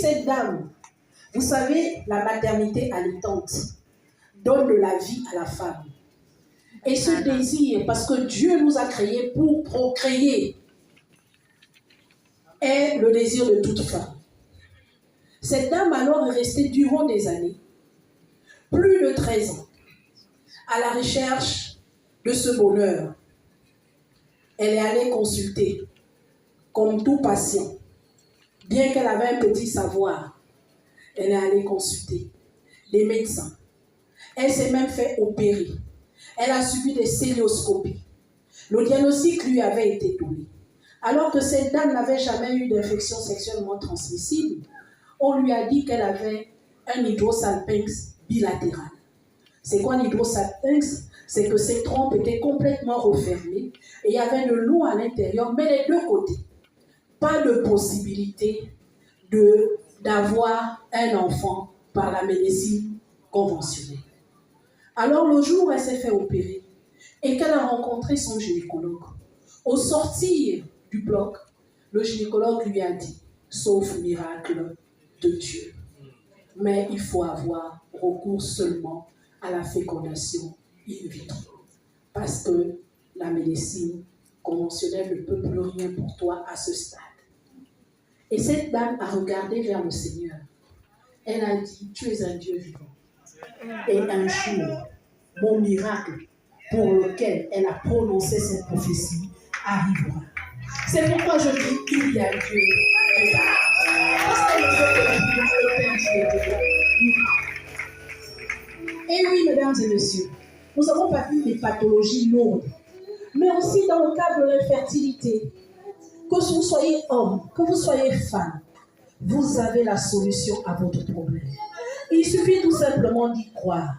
cette dame, vous savez, la maternité allaitante donne de la vie à la femme. Et ce désir, parce que Dieu nous a créés pour procréer, est le désir de toute femme. Cette dame alors est restée durant des années, plus de 13 ans, à la recherche de ce bonheur. Elle est allée consulter, comme tout patient. Bien qu'elle avait un petit savoir, elle est allée consulter des médecins. Elle s'est même fait opérer. Elle a subi des célioscopies. Le diagnostic lui avait été donné. Alors que cette dame n'avait jamais eu d'infection sexuellement transmissible, on lui a dit qu'elle avait un hydrosalpinx bilatéral. C'est quoi l'hydrosalpinx? C'est que ses trompes étaient complètement refermées et il y avait de l'eau à l'intérieur, mais des deux côtés. Pas de possibilité d'avoir un enfant par la médecine conventionnelle. Alors le jour où elle s'est fait opérer et qu'elle a rencontré son gynécologue, au sortir du bloc, le gynécologue lui a dit, sauf miracle de Dieu, mais il faut avoir recours seulement à la fécondation in vitro, parce que la médecine conventionnelle ne peut plus rien pour toi à ce stade. Et cette dame a regardé vers le Seigneur. Elle a dit, tu es un Dieu vivant. Et un jour, mon miracle pour lequel elle a prononcé cette prophétie arrivera. C'est pourquoi je dis qu'il y a Dieu. Et oui, mesdames et messieurs, nous avons pas vu des pathologies lourdes, mais aussi dans le cadre de l'infertilité. Que vous soyez homme, que vous soyez femme, vous avez la solution à votre problème. Il suffit tout simplement d'y croire.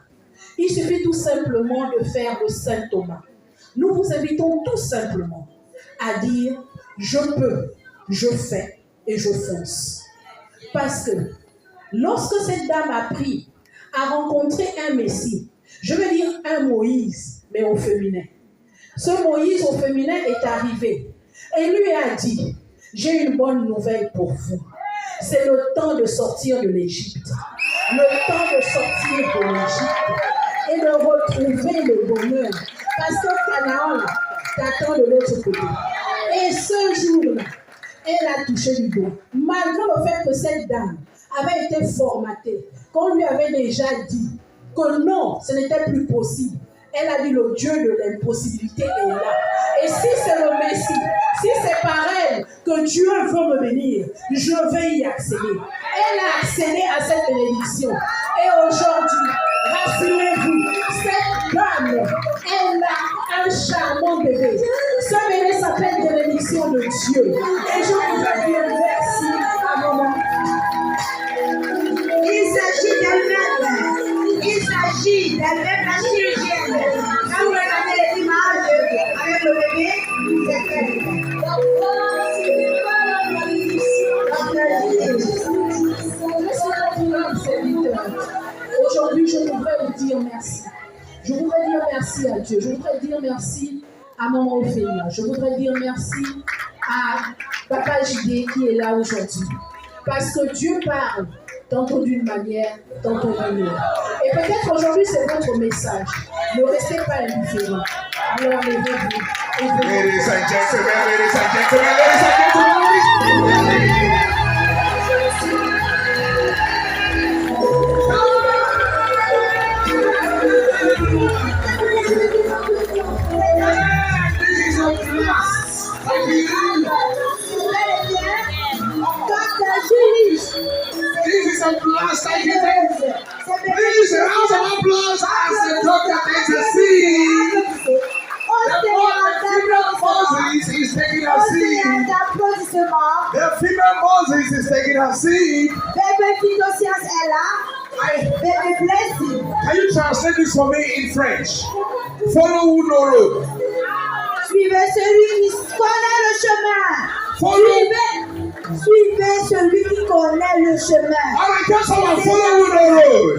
Il suffit tout simplement de faire le Saint Thomas. Nous vous invitons tout simplement à dire « Je peux, je fais et je fonce ». Parce que lorsque cette dame a rencontré un Messie, je veux dire un Moïse, mais au féminin. Ce Moïse au féminin est arrivé et lui a dit « J'ai une bonne nouvelle pour vous. C'est le temps de sortir de l'Égypte. Le temps de sortir de l'Égypte et de retrouver le bonheur. Parce que Canaan t'attend de l'autre côté. » Et ce jour-là, elle a touché du doigt. Malgré le fait que cette dame avait été formatée, qu'on lui avait déjà dit que non, ce n'était plus possible. Elle a dit le Dieu de l'impossibilité est là. Et si c'est le Messie, si c'est par elle que Dieu veut me bénir, je vais y accéder. Elle a accédé à cette bénédiction. Et aujourd'hui, rassurez-vous, cette dame, elle a un charmant bébé. Ce bébé s'appelle bénédiction de Dieu. Et je voudrais dire merci à maman. Il s'agit d'elle-même. Il s'agit d'elle-même, la chirurgienne. Quand vous regardez les images avec le bébé, c'est elle. Aujourd'hui, je voudrais vous dire merci. Je voudrais dire merci à Dieu. Je voudrais dire merci à maman Ophélia. Je voudrais dire merci à Papa JD qui est là aujourd'hui. Parce que Dieu parle tantôt d'une manière, tantôt d'une autre. Et peut-être aujourd'hui, c'est votre message. Ne restez pas indifférents. Alors, levez-vous. Ladies and gentlemen, ladies and gentlemen, ladies and gentlemen. This is a blast. Please, a round of applause as the doctor takes a seat. The female Moses is taking a seat. The female Moses is taking a seat. Can you translate this for me in French? Follow who no road. Suivez celui qui connaît le chemin. Follow. Suivez celui qui connaît le chemin. All right, tell someone follow who no road.